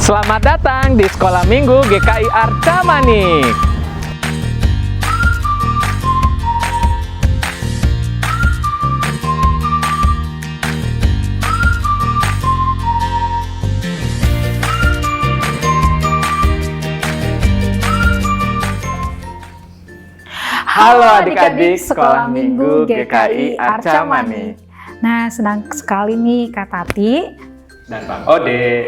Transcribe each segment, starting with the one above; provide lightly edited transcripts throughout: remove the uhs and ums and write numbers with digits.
Selamat datang di Sekolah Minggu GKI Arca Manik. Halo adik-adik Sekolah Minggu GKI Arca Manik. Nah, senang sekali nih Kak Tati Dan Bang Ode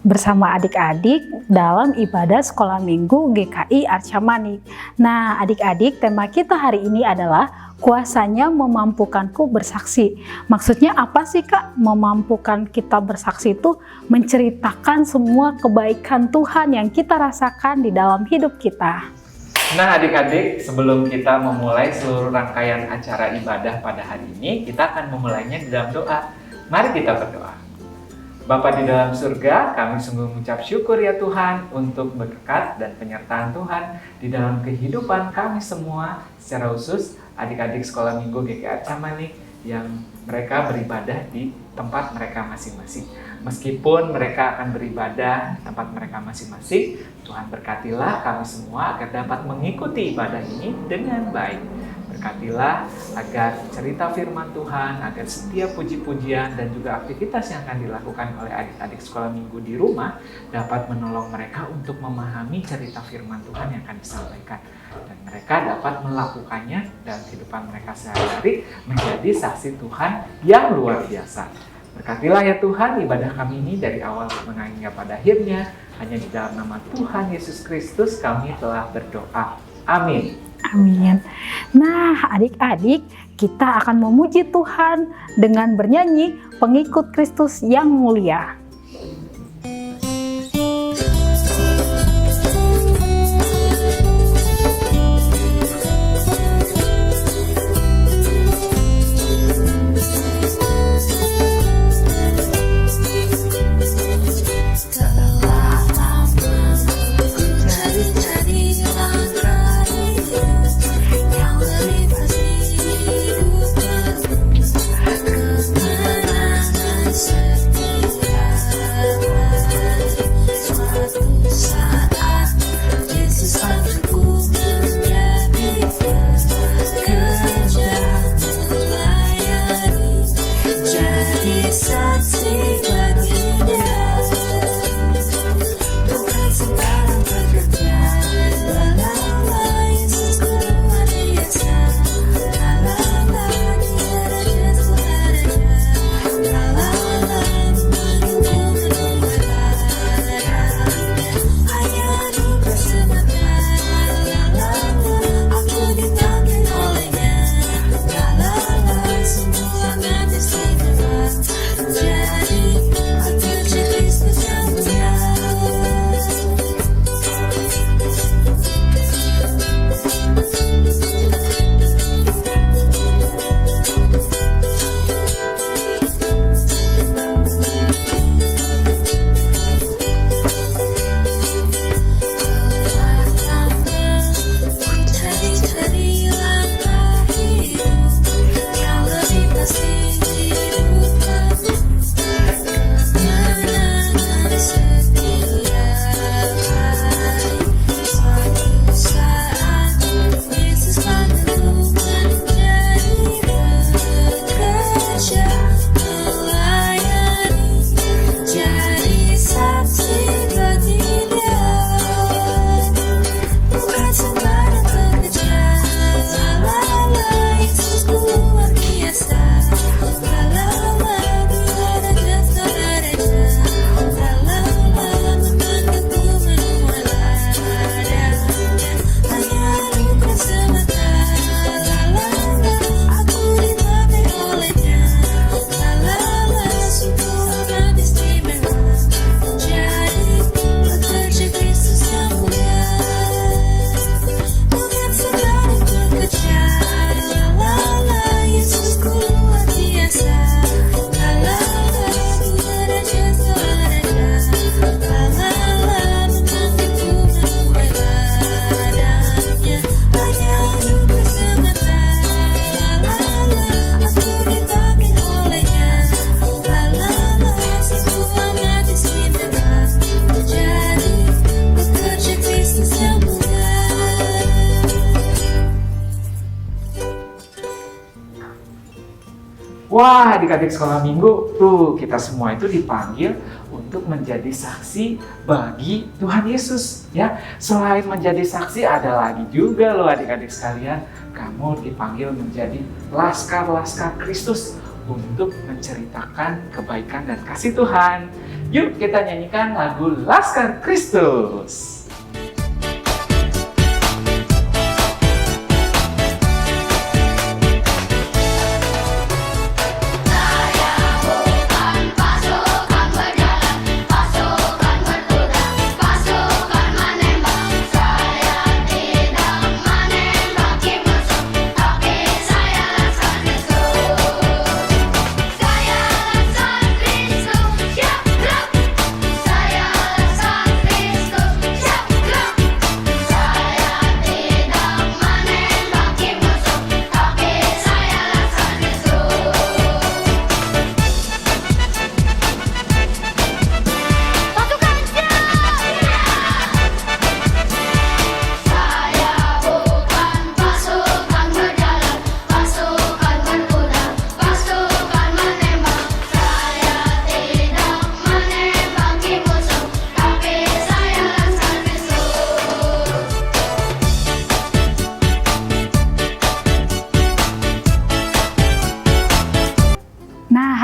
bersama adik-adik dalam ibadah Sekolah Minggu GKI Arca Manik. Nah, adik-adik, tema kita hari ini adalah kuasanya memampukanku bersaksi. Maksudnya apa sih Kak? Memampukan kita bersaksi itu menceritakan semua kebaikan Tuhan yang kita rasakan di dalam hidup kita. Nah adik-adik, sebelum kita memulai seluruh rangkaian acara ibadah pada hari ini, kita akan memulainya di dalam doa. Mari kita berdoa. Bapa di dalam surga, kami sungguh mengucap syukur ya Tuhan untuk berkat dan penyertaan Tuhan di dalam kehidupan kami semua, secara khusus adik-adik Sekolah Minggu GKI Arca Manik yang mereka beribadah di tempat mereka masing-masing. Meskipun mereka akan beribadah di tempat mereka masing-masing, Tuhan berkatilah kami semua agar dapat mengikuti ibadah ini dengan baik. Berkatilah agar cerita firman Tuhan, agar setiap puji-pujian dan juga aktivitas yang akan dilakukan oleh adik-adik Sekolah Minggu di rumah dapat menolong mereka untuk memahami cerita firman Tuhan yang akan disampaikan. Dan mereka dapat melakukannya dalam kehidupan mereka sehari-hari menjadi saksi Tuhan yang luar biasa. Berkatilah ya Tuhan ibadah kami ini dari awal hingga pada akhirnya. Hanya di dalam nama Tuhan Yesus Kristus kami telah berdoa. Amin. Amin. Nah, adik-adik, kita akan memuji Tuhan dengan bernyanyi Pengikut Kristus yang Mulia. Wah, adik-adik sekolah minggu, tuh kita semua itu dipanggil untuk menjadi saksi bagi Tuhan Yesus. Ya, selain menjadi saksi, ada lagi juga loh adik-adik sekalian, kamu dipanggil menjadi laskar-laskar Kristus untuk menceritakan kebaikan dan kasih Tuhan. Yuk kita nyanyikan lagu Laskar Kristus.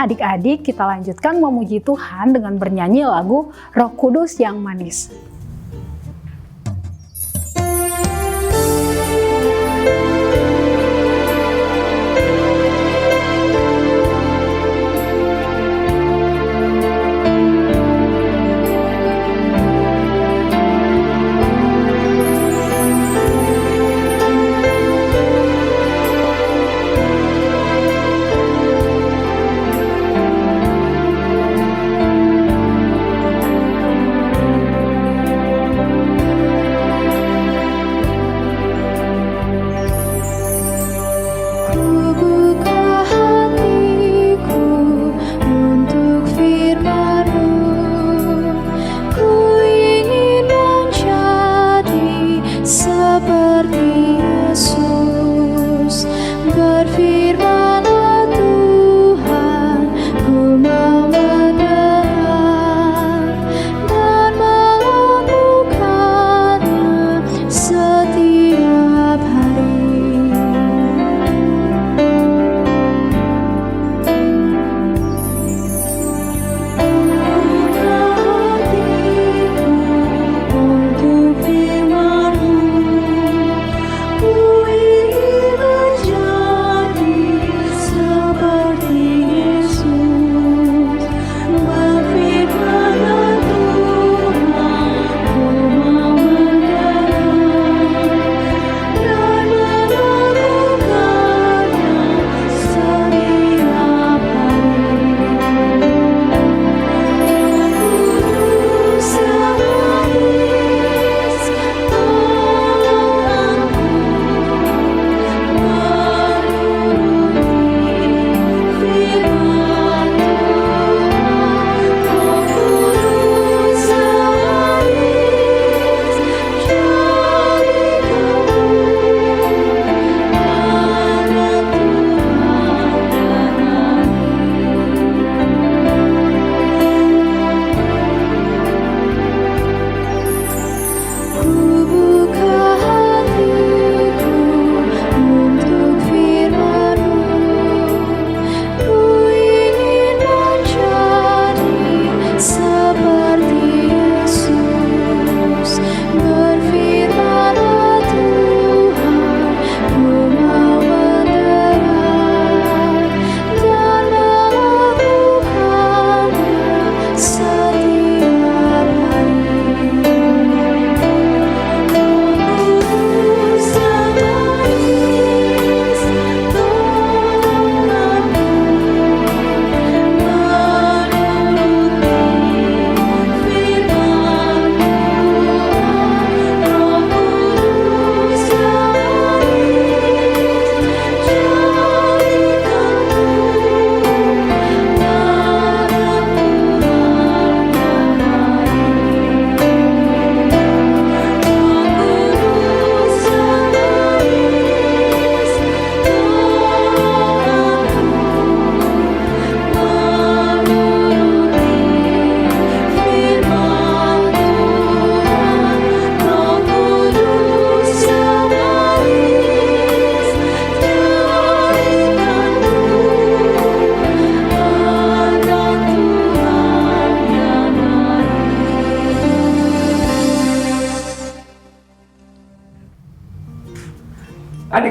Adik-adik, kita lanjutkan memuji Tuhan dengan bernyanyi lagu Roh Kudus yang Manis.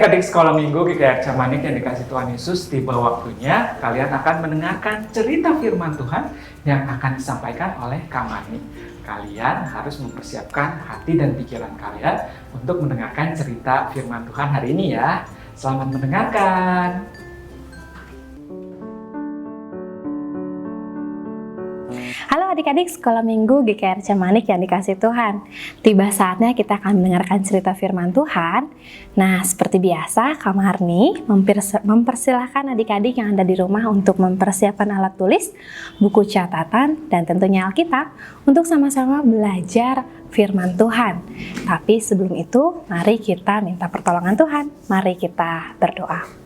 Adik-adik sekolah minggu GKI Arca Manik yang dikasih Tuhan Yesus, tiba waktunya kalian akan mendengarkan cerita firman Tuhan yang akan disampaikan oleh Kak Mani. Kalian harus mempersiapkan hati dan pikiran kalian untuk mendengarkan cerita firman Tuhan hari ini ya. Selamat mendengarkan. Halo adik-adik sekolah minggu GKI Arca Manik yang dikasih Tuhan. Tiba saatnya kita akan mendengarkan cerita firman Tuhan. Nah, seperti biasa, Kak Marni mempersilahkan adik-adik yang ada di rumah untuk mempersiapkan alat tulis, buku catatan, dan tentunya Alkitab untuk sama-sama belajar firman Tuhan. Tapi sebelum itu, mari kita minta pertolongan Tuhan. Mari kita berdoa.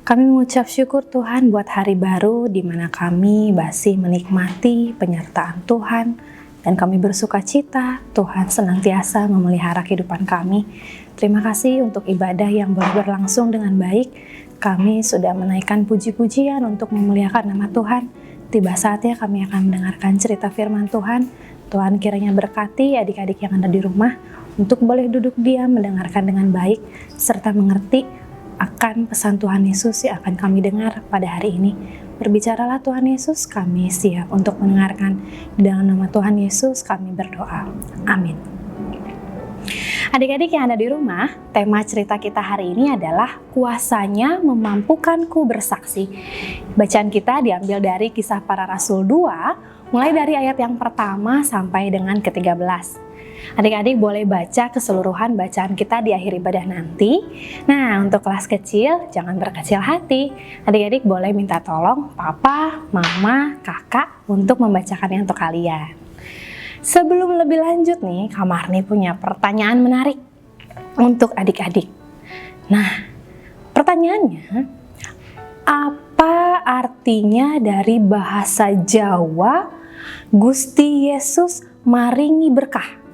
Kami mengucap syukur Tuhan buat hari baru di mana kami masih menikmati penyertaan Tuhan dan kami bersuka cita Tuhan senantiasa memelihara kehidupan kami. Terima kasih untuk ibadah yang boleh berlangsung dengan baik. Kami sudah menaikkan puji-pujian untuk memuliakan nama Tuhan. Tiba saatnya kami akan mendengarkan cerita firman Tuhan. Tuhan kiranya berkati adik-adik yang ada di rumah untuk boleh duduk diam mendengarkan dengan baik serta mengerti akan pesan Tuhan Yesus yang akan kami dengar pada hari ini. Berbicaralah Tuhan Yesus, kami siap untuk mendengarkan. Di dalam nama Tuhan Yesus kami berdoa. Amin. Adik-adik yang ada di rumah, tema cerita kita hari ini adalah kuasanya memampukanku bersaksi. Bacaan kita diambil dari Kisah Para Rasul 2, mulai dari ayat yang pertama sampai dengan ke-13. Adik-adik boleh baca keseluruhan bacaan kita di akhir ibadah nanti. Nah, untuk kelas kecil, jangan berkecil hati. Adik-adik boleh minta tolong papa, mama, kakak untuk membacakannya untuk kalian. Sebelum lebih lanjut nih, Kak Marni punya pertanyaan menarik untuk adik-adik. Nah, pertanyaannya, apa artinya dari bahasa Jawa Gusti Yesus maringi berkah?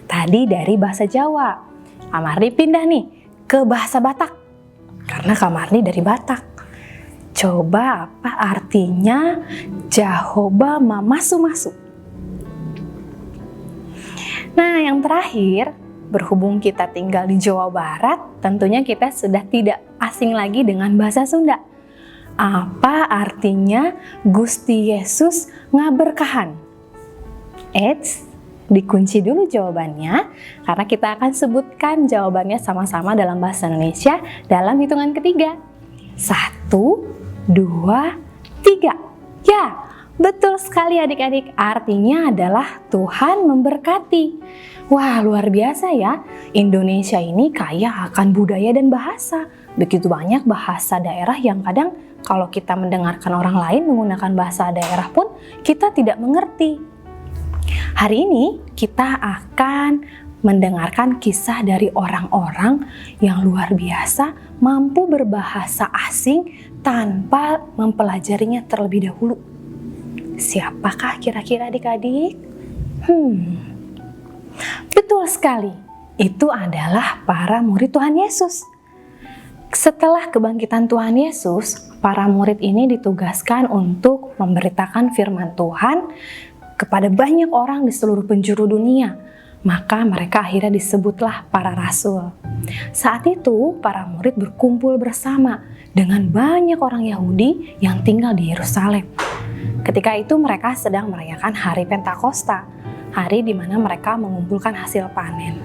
Tadi dari bahasa Jawa, Kak Marni pindah nih ke bahasa Batak, karena Kak Marni dari Batak. Coba apa artinya Jahoba Mamasu-masu? Nah, yang terakhir, berhubung kita tinggal di Jawa Barat, tentunya kita sudah tidak asing lagi dengan bahasa Sunda. Apa artinya Gusti Yesus ngaberkahan? Dikunci dulu jawabannya, karena kita akan sebutkan jawabannya sama-sama dalam bahasa Indonesia dalam hitungan ketiga. 1, 2, 3. Ya, betul sekali adik-adik, artinya adalah Tuhan memberkati. Wah, luar biasa ya, Indonesia ini kaya akan budaya dan bahasa. Begitu banyak bahasa daerah yang kadang kalau kita mendengarkan orang lain menggunakan bahasa daerah pun kita tidak mengerti. Hari ini kita akan mendengarkan kisah dari orang-orang yang luar biasa mampu berbahasa asing tanpa mempelajarinya terlebih dahulu. Siapakah kira-kira adik-adik? Betul sekali, itu adalah para murid Tuhan Yesus. Setelah kebangkitan Tuhan Yesus, para murid ini ditugaskan untuk memberitakan firman Tuhan kepada banyak orang di seluruh penjuru dunia. Maka mereka akhirnya disebutlah para rasul. Saat itu para murid berkumpul bersama dengan banyak orang Yahudi yang tinggal di Yerusalem. Ketika itu mereka sedang merayakan hari Pentakosta, hari di mana mereka mengumpulkan hasil panen.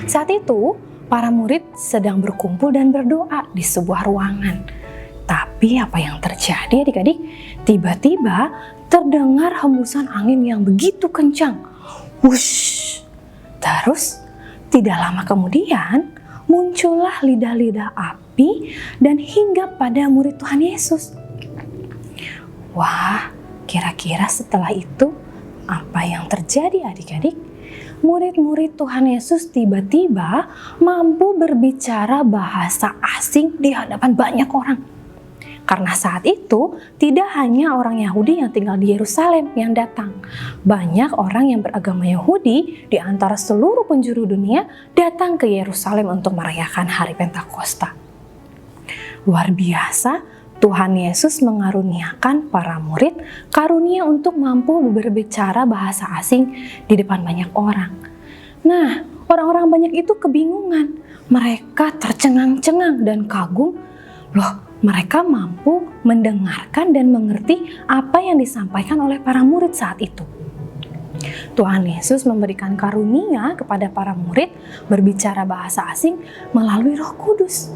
Saat itu para murid sedang berkumpul dan berdoa di sebuah ruangan. Tapi apa yang terjadi adik-adik? Tiba-tiba terdengar hembusan angin yang begitu kencang. Wush! Terus tidak lama kemudian muncullah lidah-lidah api dan hinggap pada murid Tuhan Yesus. Wah, kira-kira setelah itu apa yang terjadi adik-adik? Murid-murid Tuhan Yesus tiba-tiba mampu berbicara bahasa asing di hadapan banyak orang. Karena saat itu tidak hanya orang Yahudi yang tinggal di Yerusalem yang datang. Banyak orang yang beragama Yahudi di antara seluruh penjuru dunia datang ke Yerusalem untuk merayakan hari Pentakosta. Luar biasa, Tuhan Yesus mengaruniakan para murid karunia untuk mampu berbicara bahasa asing di depan banyak orang. Nah, Orang-orang banyak itu kebingungan. Mereka tercengang-cengang dan kagum. Loh, mereka mampu mendengarkan dan mengerti apa yang disampaikan oleh para murid saat itu. Tuhan Yesus memberikan karunia kepada para murid berbicara bahasa asing melalui Roh Kudus.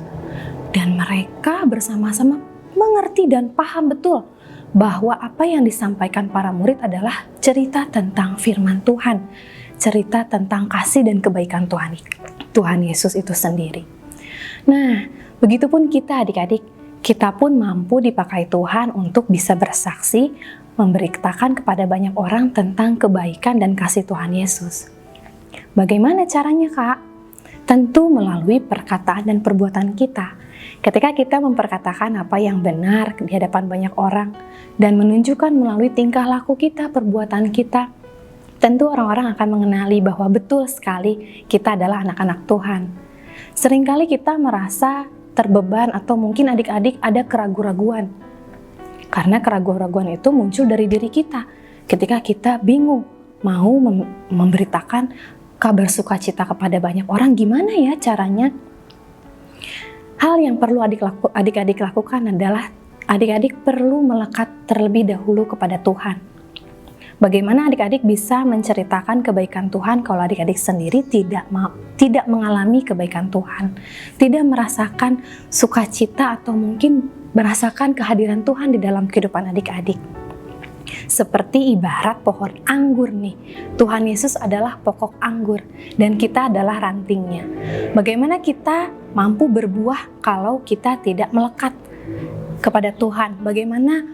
Dan mereka bersama-sama mengerti dan paham betul bahwa apa yang disampaikan para murid adalah cerita tentang firman Tuhan, cerita tentang kasih dan kebaikan Tuhan Yesus itu sendiri. Nah, begitupun kita adik-adik, kita pun mampu dipakai Tuhan untuk bisa bersaksi, memberitakan kepada banyak orang tentang kebaikan dan kasih Tuhan Yesus. Bagaimana caranya, Kak? Tentu melalui perkataan dan perbuatan kita. Ketika kita memperkatakan apa yang benar di hadapan banyak orang dan menunjukkan melalui tingkah laku kita, perbuatan kita, tentu orang-orang akan mengenali bahwa betul sekali kita adalah anak-anak Tuhan. Seringkali kita merasa terbeban atau mungkin adik-adik ada keraguan-raguan. Karena keraguan-raguan itu muncul dari diri kita. Ketika kita bingung mau memberitakan kabar sukacita kepada banyak orang, gimana ya caranya? Hal yang perlu adik-adik lakukan adalah adik-adik perlu melekat terlebih dahulu kepada Tuhan. Bagaimana adik-adik bisa menceritakan kebaikan Tuhan kalau adik-adik sendiri tidak mengalami kebaikan Tuhan, tidak merasakan sukacita atau mungkin merasakan kehadiran Tuhan di dalam kehidupan adik-adik. Seperti ibarat pohon anggur nih, Tuhan Yesus adalah pokok anggur dan kita adalah rantingnya. Bagaimana kita mampu berbuah kalau kita tidak melekat kepada Tuhan? Bagaimana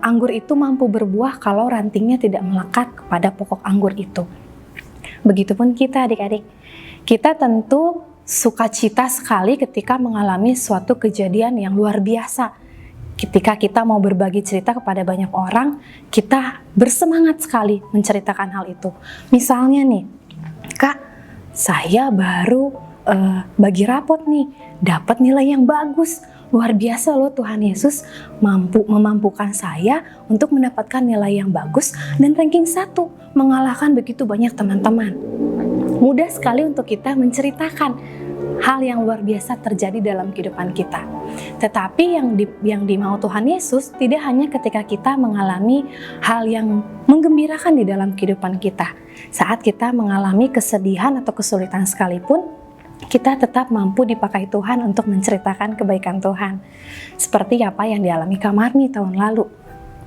anggur itu mampu berbuah kalau rantingnya tidak melekat kepada pokok anggur itu? Begitupun kita adik-adik, kita tentu sukacita sekali ketika mengalami suatu kejadian yang luar biasa. Ketika kita mau berbagi cerita kepada banyak orang, kita bersemangat sekali menceritakan hal itu. Misalnya nih, Kak, saya baru bagi rapot nih, dapat nilai yang bagus. Luar biasa loh, Tuhan Yesus memampukan saya untuk mendapatkan nilai yang bagus dan ranking 1, mengalahkan begitu banyak teman-teman. Mudah sekali untuk kita menceritakan hal yang luar biasa terjadi dalam kehidupan kita. Tetapi yang dimau Tuhan Yesus tidak hanya ketika kita mengalami hal yang menggembirakan di dalam kehidupan kita. Saat kita mengalami kesedihan atau kesulitan sekalipun, kita tetap mampu dipakai Tuhan untuk menceritakan kebaikan Tuhan. Seperti apa yang dialami Kak Marni tahun lalu.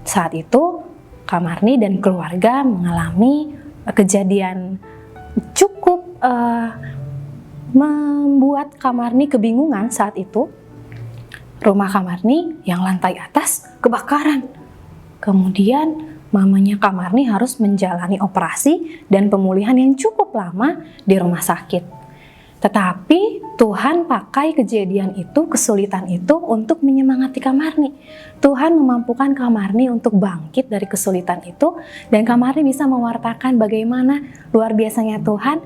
Saat itu, Kak Marni dan keluarga mengalami kejadian cukup membuat Kak Marni kebingungan saat itu. Rumah Kak Marni yang lantai atas kebakaran. Kemudian mamanya Kak Marni harus menjalani operasi dan pemulihan yang cukup lama di rumah sakit. Tetapi Tuhan pakai kejadian itu, kesulitan itu untuk menyemangati Kak Marni. Tuhan memampukan Kak Marni untuk bangkit dari kesulitan itu dan Kak Marni bisa mewartakan bagaimana luar biasanya Tuhan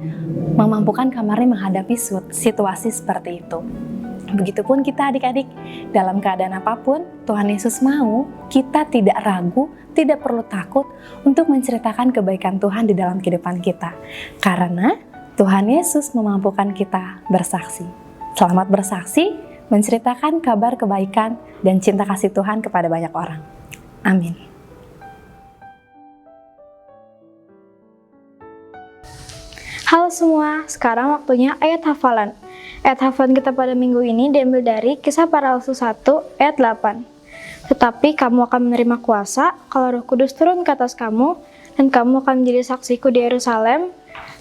memampukan Kak Marni menghadapi situasi seperti itu. Begitupun kita adik-adik, dalam keadaan apapun Tuhan Yesus mau kita tidak ragu, tidak perlu takut untuk menceritakan kebaikan Tuhan di dalam kehidupan kita. Karena Tuhan Yesus memampukan kita bersaksi. Selamat bersaksi, menceritakan kabar kebaikan dan cinta kasih Tuhan kepada banyak orang. Amin. Halo semua, sekarang waktunya ayat hafalan. Ayat hafalan kita pada minggu ini diambil dari Kisah Para Rasul 1 ayat 8. Tetapi kamu akan menerima kuasa kalau Roh Kudus turun ke atas kamu, dan kamu akan menjadi saksiku di Yerusalem,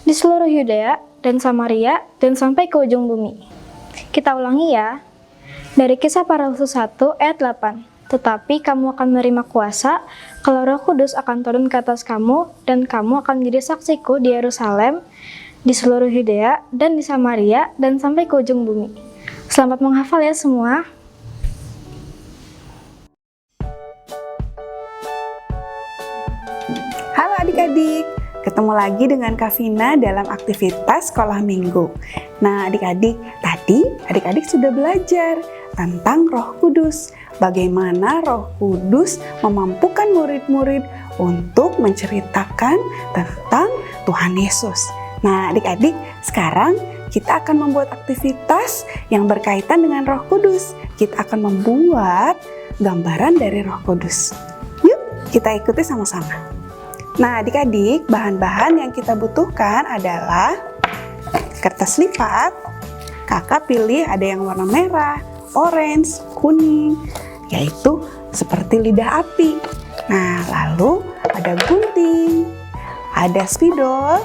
di seluruh Yudea dan Samaria, dan sampai ke ujung bumi. Kita ulangi ya. Dari Kisah Para Rasul 1 ayat 8. Tetapi kamu akan menerima kuasa kalau Roh Kudus akan turun ke atas kamu, dan kamu akan menjadi saksiku di Yerusalem, di seluruh Yudea dan di Samaria, dan sampai ke ujung bumi. Selamat menghafal ya semua. Halo adik-adik, ketemu lagi dengan Kak Vina dalam aktivitas sekolah minggu. Nah adik-adik, tadi adik-adik sudah belajar tentang Roh Kudus. Bagaimana Roh Kudus memampukan murid-murid untuk menceritakan tentang Tuhan Yesus. Nah, adik-adik, sekarang kita akan membuat aktivitas yang berkaitan dengan Roh Kudus. Kita akan membuat gambaran dari Roh Kudus. Yuk, kita ikuti sama-sama. Nah, adik-adik, bahan-bahan yang kita butuhkan adalah kertas lipat. Kakak pilih ada yang warna merah, orange, kuning, yaitu seperti lidah api. Nah, lalu ada gunting, ada spidol,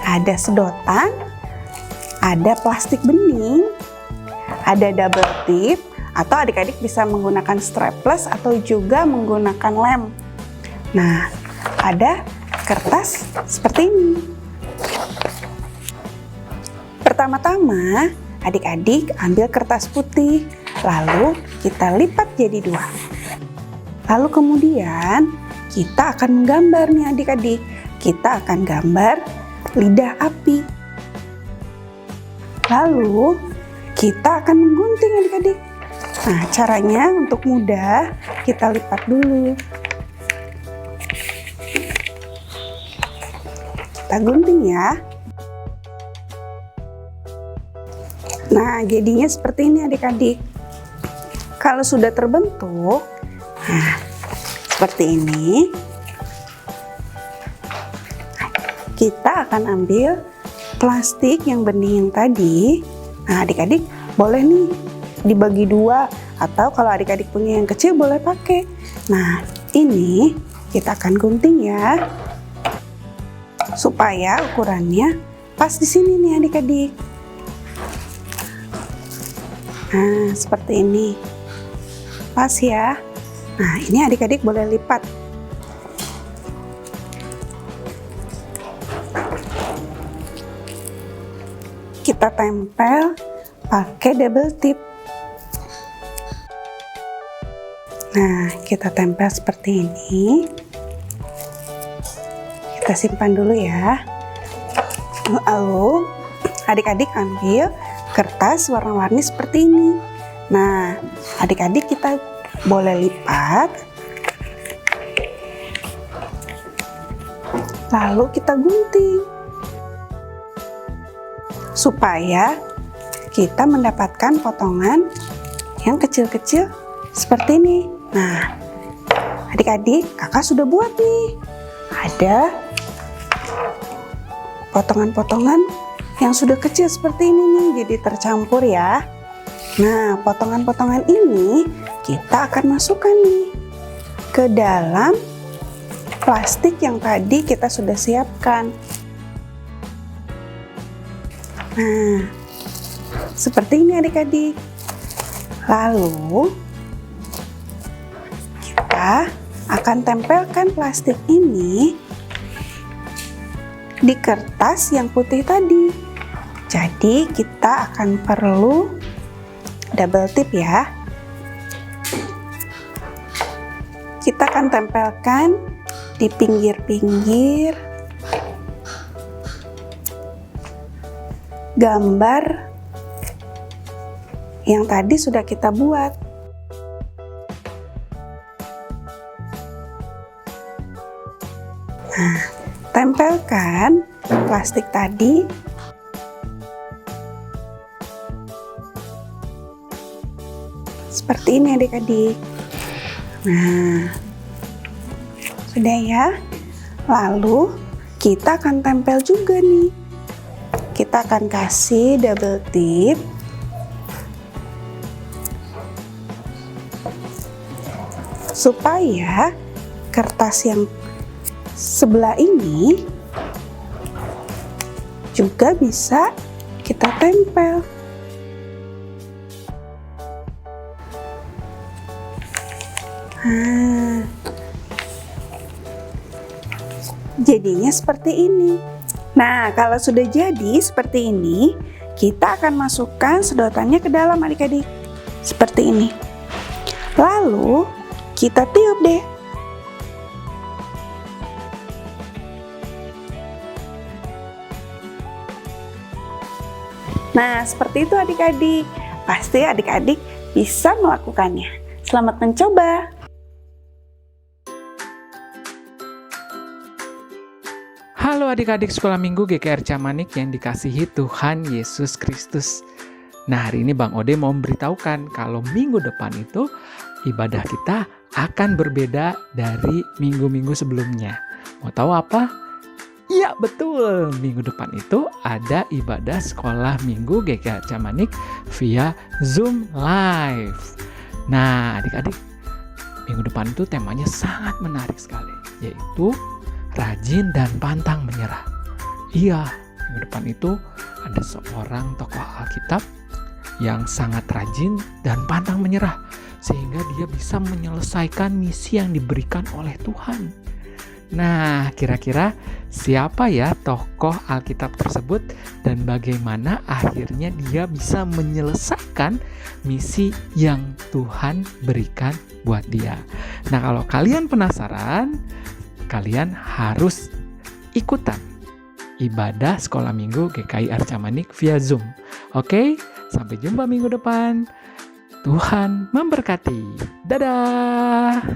ada sedotan, ada plastik bening, ada double tip, atau adik-adik bisa menggunakan strapless atau juga menggunakan lem. Nah, ada kertas seperti ini. Pertama-tama, adik-adik ambil kertas putih, lalu kita lipat jadi 2. Lalu kemudian kita akan menggambar nih adik-adik. Kita akan gambar lidah api. Lalu kita akan menggunting adik-adik. Nah, caranya untuk mudah, kita lipat dulu. Kita gunting ya. Nah, jadinya seperti ini adik-adik. Kalau sudah terbentuk, nah, seperti ini. Kita akan ambil plastik yang bening tadi. Nah, adik-adik boleh nih dibagi 2, atau kalau adik-adik punya yang kecil boleh pakai. Nah, ini kita akan gunting ya, supaya ukurannya pas di sini nih adik-adik. Nah, seperti ini. Pas ya. Nah, ini adik-adik boleh lipat. Kita tempel pakai double tip. Nah, kita tempel seperti ini. Kita simpan dulu ya. Lalu, adik-adik ambil kertas warna-warni seperti ini. Nah, adik-adik kita boleh lipat. Lalu kita gunting. Supaya kita mendapatkan potongan yang kecil-kecil seperti ini. Nah, adik-adik, kakak sudah buat nih. Ada potongan-potongan yang sudah kecil seperti ini nih, jadi tercampur ya. Nah, potongan-potongan ini kita akan masukkan nih ke dalam plastik yang tadi kita sudah siapkan. Nah, seperti ini adik-adik. Lalu kita akan tempelkan plastik ini di kertas yang putih tadi. Jadi kita akan perlu double tip ya. Kita akan tempelkan di pinggir-pinggir gambar yang tadi sudah kita buat. Nah, tempelkan plastik tadi seperti ini adik-adik. Nah, sudah ya. Lalu kita akan tempel juga nih. Kita akan kasih double tip. Supaya kertas yang sebelah ini juga bisa kita tempel. Nah, jadinya seperti ini. Nah, kalau sudah jadi seperti ini, kita akan masukkan sedotannya ke dalam adik-adik. Seperti ini. Lalu, kita tiup deh. Nah, seperti itu adik-adik. Pasti adik-adik bisa melakukannya. Selamat mencoba. Halo adik-adik sekolah minggu GKI Arcamanik yang dikasihi Tuhan Yesus Kristus. Nah, hari ini Bang Ode mau memberitahukan kalau minggu depan itu ibadah kita akan berbeda dari minggu-minggu sebelumnya. Mau tahu apa? Iya betul, minggu depan itu ada ibadah sekolah minggu GKI Arcamanik via Zoom Live. Nah adik-adik, minggu depan itu temanya sangat menarik sekali, yaitu rajin dan pantang menyerah. Iya, minggu depan itu ada seorang tokoh Alkitab yang sangat rajin dan pantang menyerah, sehingga dia bisa menyelesaikan misi yang diberikan oleh Tuhan. Nah, kira-kira siapa ya tokoh Alkitab tersebut dan bagaimana akhirnya dia bisa menyelesaikan misi yang Tuhan berikan buat dia? Nah, kalau kalian penasaran, kalian harus ikutan ibadah sekolah minggu GKI Arcamanik via Zoom. Oke, sampai jumpa minggu depan. Tuhan memberkati. Dadah!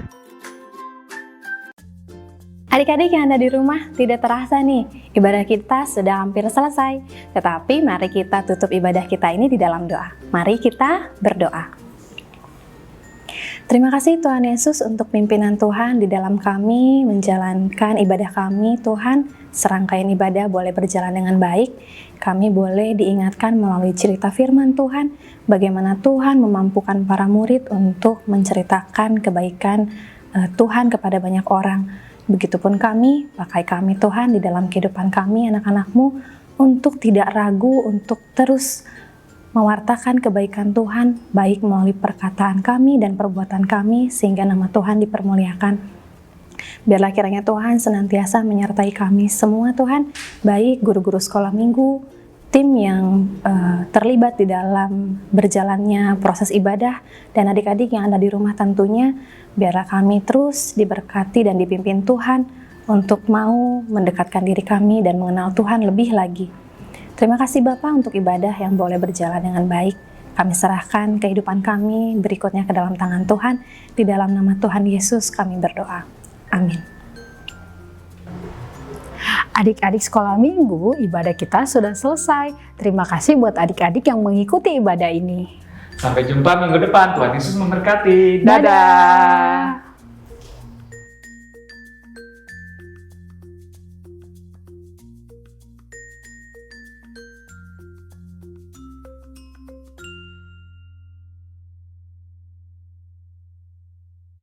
Adik-adik yang ada di rumah, tidak terasa nih, ibadah kita sudah hampir selesai. Tetapi mari kita tutup ibadah kita ini di dalam doa. Mari kita berdoa. Terima kasih Tuhan Yesus untuk pimpinan Tuhan di dalam kami menjalankan ibadah kami. Tuhan, serangkaian ibadah boleh berjalan dengan baik. Kami boleh diingatkan melalui cerita firman Tuhan, bagaimana Tuhan memampukan para murid untuk menceritakan kebaikan Tuhan kepada banyak orang. Begitupun kami, pakai kami Tuhan di dalam kehidupan kami anak-anak-Mu untuk tidak ragu untuk terus mewartakan kebaikan Tuhan baik melalui perkataan kami dan perbuatan kami sehingga nama Tuhan dipermuliakan. Biarlah kiranya Tuhan senantiasa menyertai kami semua Tuhan, baik guru-guru sekolah minggu, tim yang terlibat di dalam berjalannya proses ibadah, dan adik-adik yang ada di rumah tentunya. Biarlah kami terus diberkati dan dipimpin Tuhan untuk mau mendekatkan diri kami dan mengenal Tuhan lebih lagi. Terima kasih Bapa untuk ibadah yang boleh berjalan dengan baik. Kami serahkan kehidupan kami berikutnya ke dalam tangan Tuhan. Di dalam nama Tuhan Yesus kami berdoa. Amin. Adik-adik sekolah minggu, ibadah kita sudah selesai. Terima kasih buat adik-adik yang mengikuti ibadah ini. Sampai jumpa minggu depan. Tuhan Yesus memberkati. Dadah! Dadah!